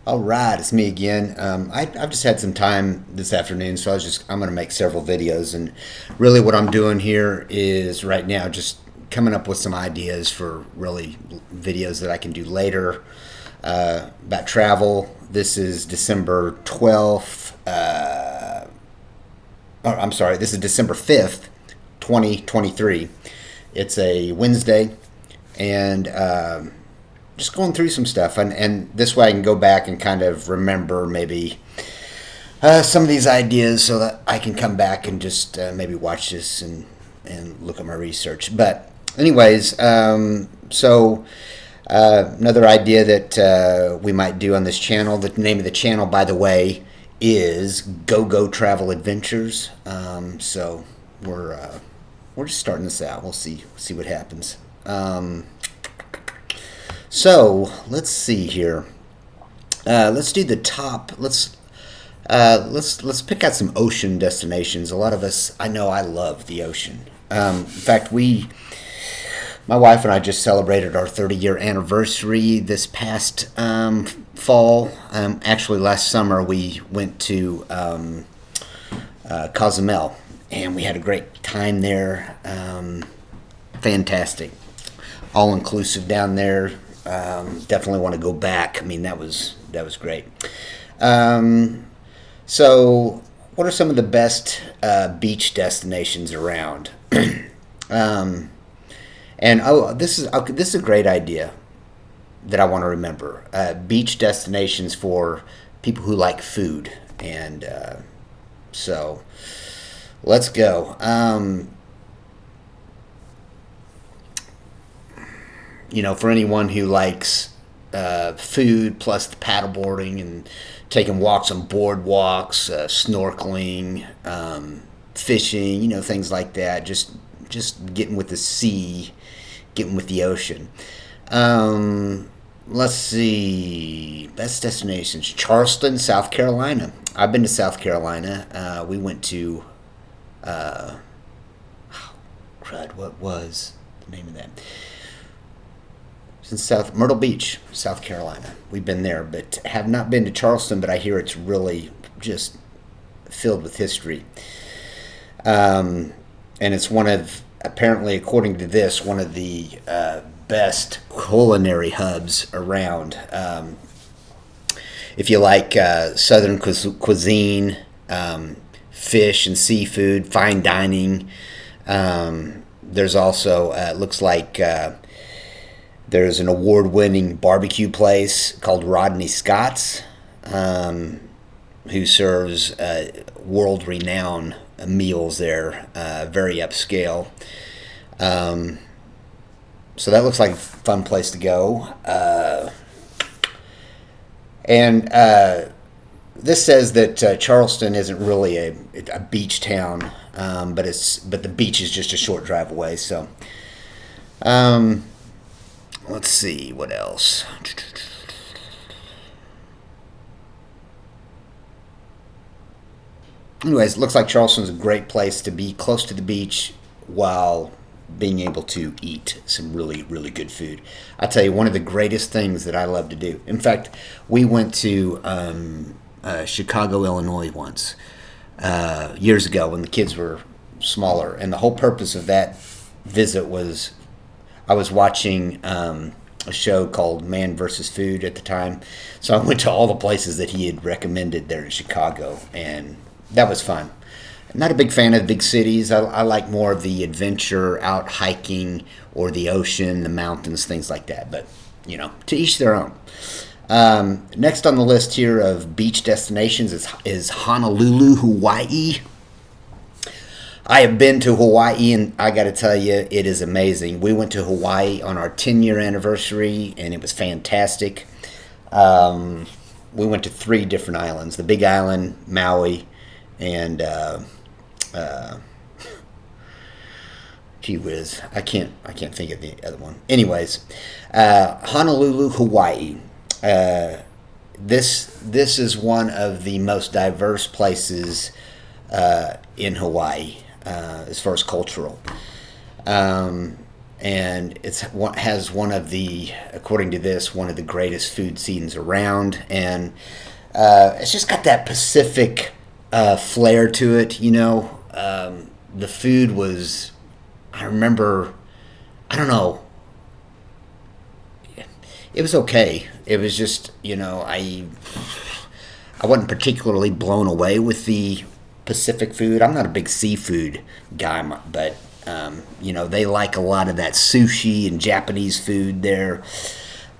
All right, it's me again. I've just had some time this afternoon, so I'm going to make several videos, and really what I'm doing here is right now just coming up with some ideas for really videos that I can do later about travel. This is December 12th. I'm sorry, this is December 5th, 2023. It's a Wednesday, and just going through some stuff, and this way I can go back and kind of remember maybe some of these ideas so that I can come back and just maybe watch this and look at my research. But anyways, another idea that we might do on this channel. The name of the channel, by the way, is Go Travel Adventures. So we're just starting this out. We'll see what happens. So let's see here. Let's do the top. Let's pick out some ocean destinations. A lot of us, I know, I love the ocean. In fact, my wife and I just celebrated our 30-year anniversary this past fall. Actually, last summer we went to Cozumel, and we had a great time there. Fantastic, all inclusive down there. Definitely want to go back. I mean, that was great. So, what are some of the best beach destinations around? This is a great idea that I want to remember. Beach destinations for people who like food, and so let's go. For anyone who likes food plus the paddleboarding and taking walks on boardwalks, snorkeling, fishing, things like that. Just getting with the sea, getting with the ocean. Let's see. Best destinations. Charleston, South Carolina. I've been to South Carolina. We went to, what was the name of that? It's in Myrtle Beach, South Carolina. We've been there, but have not been to Charleston, but I hear it's really just filled with history. And it's apparently, according to this, one of the best culinary hubs around. If you like Southern cuisine, fish and seafood, fine dining, there's also, it looks like there's an award-winning barbecue place called Rodney Scott's, who serves world-renowned meals there, very upscale. So that looks like a fun place to go. And this says that Charleston isn't really a beach town, but the beach is just a short drive away. So, let's see what else. Anyways, it looks like Charleston's a great place to be close to the beach while being able to eat some really, really good food. I tell you, one of the greatest things that I love to do. In fact, we went to Chicago, Illinois once, years ago when the kids were smaller. And the whole purpose of that visit was I was watching a show called Man vs. Food at the time. So I went to all the places that he had recommended there in Chicago, and that was fun. I'm not a big fan of big cities. I like more of the adventure, out hiking, or the ocean, the mountains, things like that. But, to each their own. Next on the list here of beach destinations is Honolulu, Hawaii. I have been to Hawaii, and I got to tell you, it is amazing. We went to Hawaii on our 10-year anniversary, and it was fantastic. We went to 3 different islands: the Big Island, Maui, and gee whiz, I can't think of the other one. Anyways, Honolulu, Hawaii. This is one of the most diverse places in Hawaii as far as cultural. and has one of the, according to this, one of the greatest food scenes around, and it's just got that Pacific flair to it. The food was, I remember, I don't know, it was okay. It was just, I wasn't particularly blown away with the Pacific food. I'm not a big seafood guy, but they like a lot of that sushi and Japanese food there.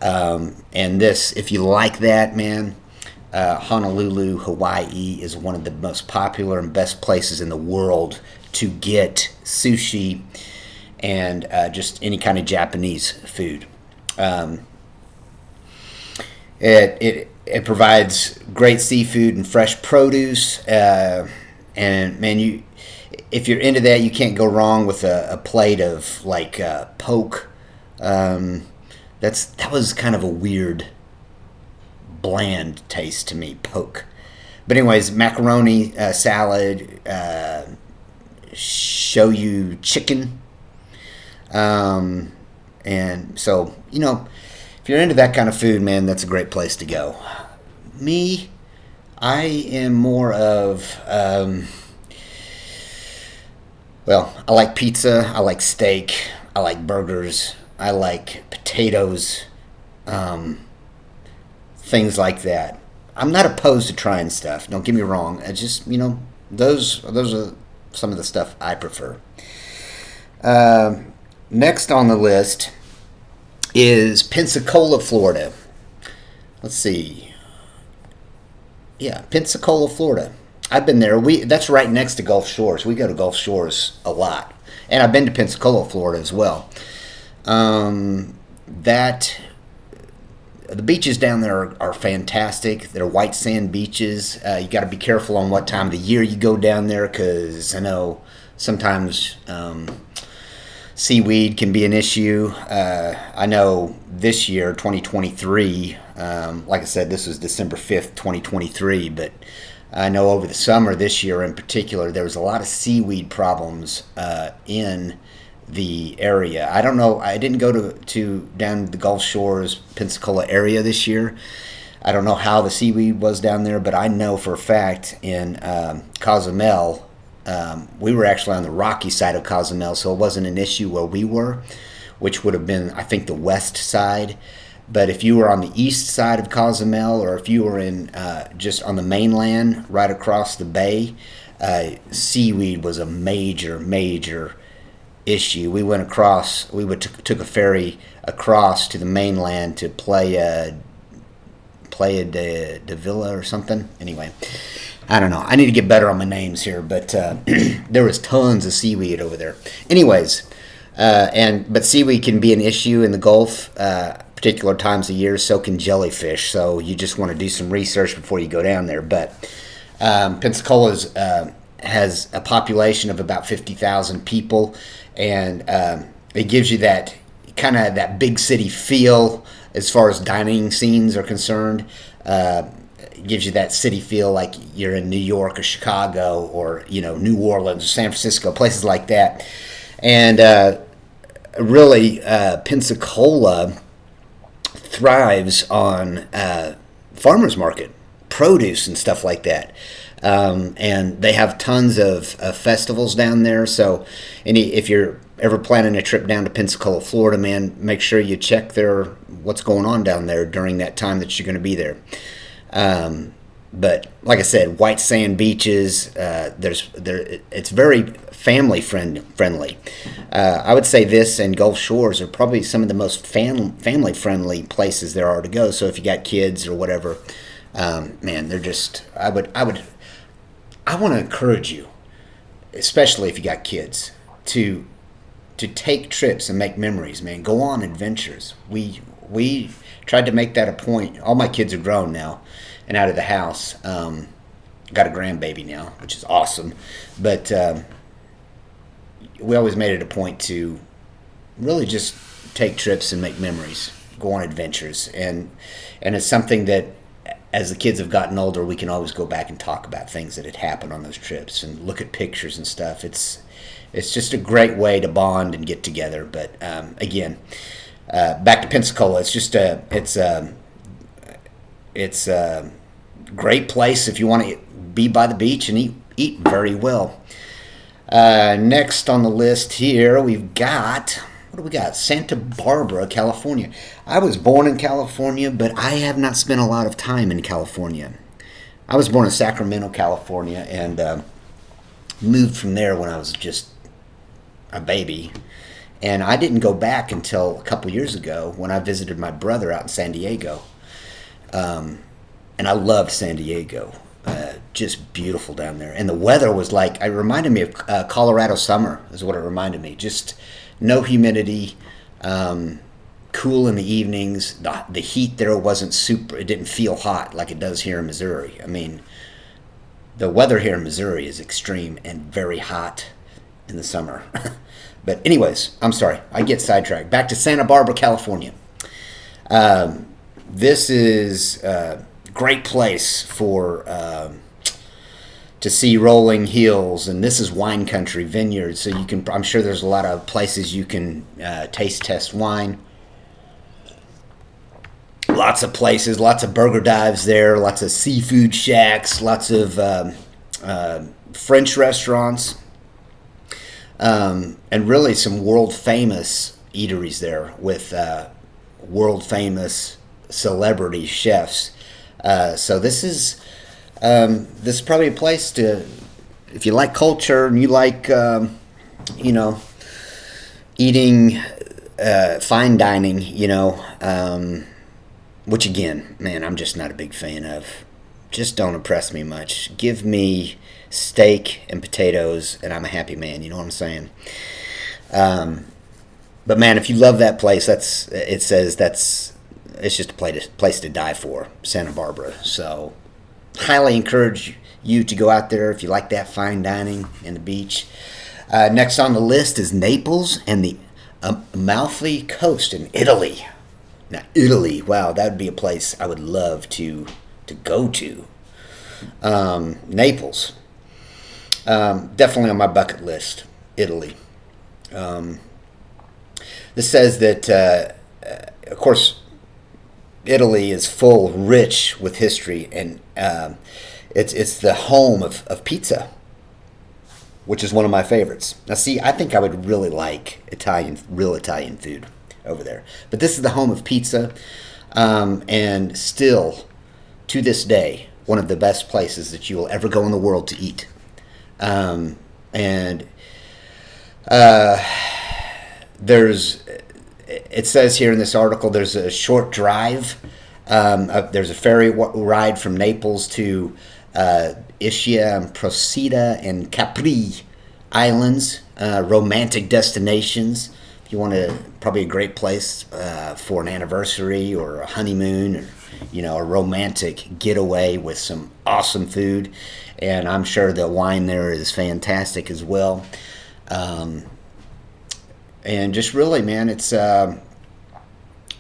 And this, if you like that, man, Honolulu, Hawaii is one of the most popular and best places in the world to get sushi and just any kind of Japanese food. It provides great seafood and fresh produce, and man, if you're into that, you can't go wrong with a plate of like poke. That was kind of a weird, bland taste to me, poke. But anyways, macaroni salad, shoyu chicken, and so if you're into that kind of food, man, that's a great place to go. Me, I am more of, I like pizza, I like steak, I like burgers, I like potatoes, things like that. I'm not opposed to trying stuff, don't get me wrong. It's just, those are some of the stuff I prefer. Next on the list is Pensacola, Florida. Let's see. Yeah, Pensacola, Florida. I've been there. That's right next to Gulf Shores. We go to Gulf Shores a lot, and I've been to Pensacola, Florida as well. The beaches down there are fantastic. They're white sand beaches. You got to be careful on what time of the year you go down there, because I know sometimes seaweed can be an issue. I know this year, 2023, like I said, this was December 5th, 2023, but I know over the summer this year in particular, there was a lot of seaweed problems in the area. I don't know, I didn't go to down the Gulf Shores, Pensacola area this year. I don't know how the seaweed was down there, but I know for a fact in Cozumel, we were actually on the rocky side of Cozumel, so it wasn't an issue where we were, which would have been, I think, the west side. But if you were on the east side of Cozumel, or if you were in just on the mainland, right across the bay, seaweed was a major issue. We went across. Took a ferry across to the mainland to Playa de Villa or something. Anyway, I don't know. I need to get better on my names here, but there was tons of seaweed over there. Anyways, but seaweed can be an issue in the Gulf, particular times of year. So can jellyfish. So you just want to do some research before you go down there. But Pensacola's has a population of about 50,000 people, and it gives you that kind of that big city feel as far as dining scenes are concerned. It gives you that city feel like you're in New York or Chicago or New Orleans or San Francisco, places like that. And really, Pensacola thrives on farmers market, produce and stuff like that. And they have tons of festivals down there. So if you're ever planning a trip down to Pensacola, Florida, man, make sure you check what's going on down there during that time that you're going to be there. But like I said, white sand beaches. It's very family friendly. I would say this and Gulf Shores are probably some of the most family friendly places there are to go. So if you got kids or whatever, man, they're just. I want to encourage you, especially if you got kids, to take trips and make memories, man. Go on adventures. We tried to make that a point. All my kids are grown now and out of the house. Got a grandbaby now, which is awesome. But we always made it a point to really just take trips and make memories, go on adventures. And it's something that as the kids have gotten older, we can always go back and talk about things that had happened on those trips and look at pictures and stuff. it's just a great way to bond and get together. But again, back to Pensacola. It's a great place if you want to be by the beach and eat very well. Next on the list here, we've got, what do we got? Santa Barbara, California. I was born in California, but I have not spent a lot of time in California. I was born in Sacramento, California, and moved from there when I was just a baby. And I didn't go back until a couple years ago when I visited my brother out in San Diego. And I loved San Diego. Just beautiful down there. And the weather was like, it reminded me of Colorado summer is what it reminded me. Just no humidity, cool in the evenings. The heat there wasn't super, it didn't feel hot like it does here in Missouri. I mean, the weather here in Missouri is extreme and very hot in the summer. But anyways, I'm sorry, I get sidetracked. Back to Santa Barbara, California. This is a great place for to see rolling hills, and this is wine country, vineyards. So you can, I'm sure there's a lot of places you can taste test wine. Lots of places, lots of burger dives there, lots of seafood shacks, lots of French restaurants, and really some world famous eateries there with world famous celebrity chefs. So this is probably a place to, if you like culture and you like eating fine dining, which again, man, I'm just not a big fan of. Just don't impress me much. Give me steak and potatoes and I'm a happy man, you know what I'm saying? But man, if you love that place, it's just a place to die for, Santa Barbara. So highly encourage you to go out there if you like that fine dining and the beach. Next on the list is Naples and the Amalfi Coast in Italy. Now, Italy, wow, that would be a place I would love to go to. Naples, definitely on my bucket list, Italy. This says that, of course, Italy is full, rich with history, and it's the home of pizza, which is one of my favorites. Now, see, I think I would really like real Italian food over there. But this is the home of pizza, and still, to this day, one of the best places that you will ever go in the world to eat. It says here in this article, there's a short drive. There's a ferry ride from Naples to Ischia and Procida and Capri Islands, romantic destinations. You want to, probably a great place for an anniversary or a honeymoon, or a romantic getaway with some awesome food. And I'm sure the wine there is fantastic as well. And just really, man, it's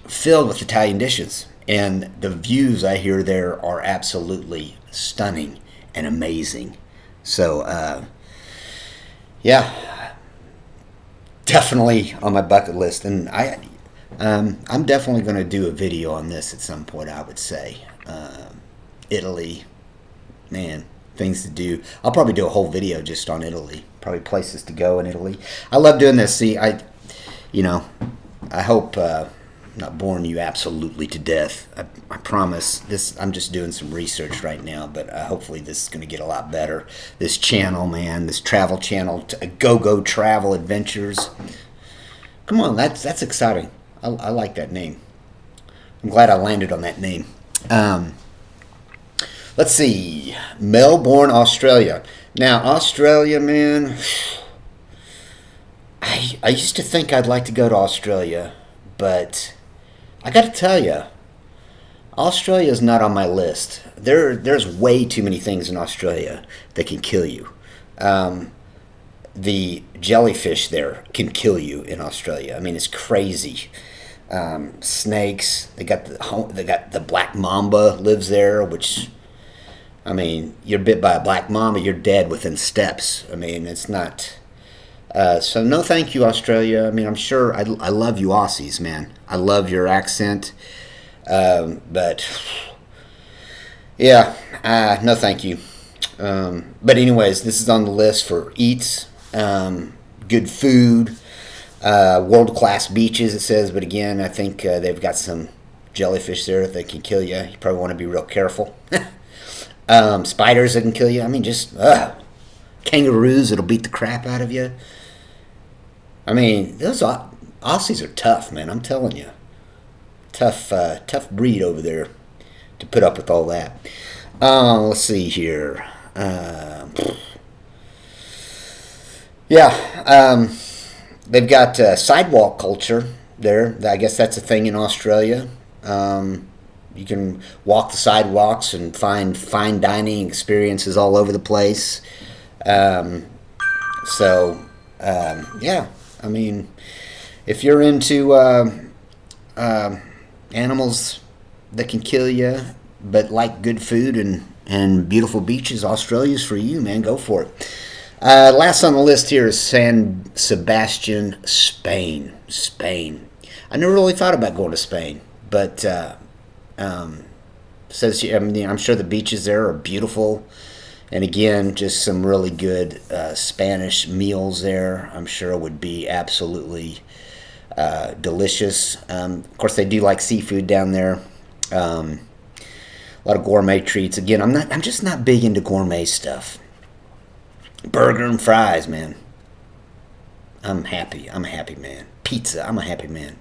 filled with Italian dishes, and the views I hear there are absolutely stunning and amazing. So yeah, definitely on my bucket list, and I'm definitely going to do a video on this at some point, I would say. Italy, man, things to do. I'll probably do a whole video just on Italy, probably places to go in Italy. I love doing this. See, I hope I'm not boring you absolutely to death. I promise. I'm just doing some research right now, but hopefully this is going to get a lot better. This channel, man, this travel channel, Go Travel Adventures. Come on, that's exciting. I like that name. I'm glad I landed on that name. Let's see. Melbourne, Australia. Now, Australia, man, I used to think I'd like to go to Australia, but I got to tell you, Australia is not on my list. There's way too many things in Australia that can kill you. The jellyfish there can kill you in Australia. I mean, it's crazy. Snakes. They got the black mamba lives there, which, I mean, you're bit by a black mamba, you're dead within steps. I mean, it's not. So no, thank you, Australia. I mean, I'm sure I love you, Aussies, man. I love your accent, but yeah, no, thank you. But anyways, this is on the list for eats, good food, world class beaches. It says, but again, I think they've got some jellyfish there that can kill you. You probably want to be real careful. Spiders that can kill you. I mean, just kangaroos that'll beat the crap out of you. I mean, those Aussies are tough, man. I'm telling you, tough breed over there to put up with all that. Let's see here. Yeah, they've got sidewalk culture there. I guess that's a thing in Australia. You can walk the sidewalks and find fine dining experiences all over the place. Um, yeah, I mean, if you're into animals that can kill you, but like good food and beautiful beaches, Australia's for you, man. Go for it. Last on the list here is San Sebastian, Spain. Spain. I never really thought about going to Spain, but um, says I mean, I'm sure the beaches there are beautiful, and again, just some really good Spanish meals there. I'm sure would be absolutely delicious. Of course, they do like seafood down there. A lot of gourmet treats. Again, I'm just not big into gourmet stuff. Burger and fries, man. I'm happy. I'm a happy man. Pizza. I'm a happy man.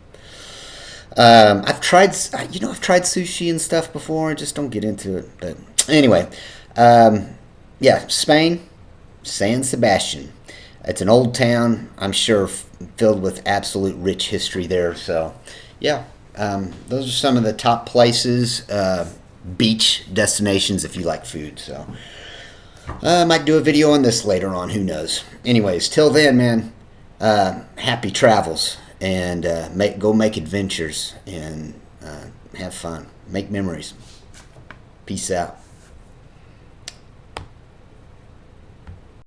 I've tried sushi and stuff before. I just don't get into it. But anyway, yeah, Spain, San Sebastian. It's an old town. I'm sure filled with absolute rich history there. So, yeah, those are some of the top places, beach destinations if you like food. So, I might do a video on this later on. Who knows? Anyways, till then, man. Happy travels and go make adventures and have fun. Make memories. Peace out.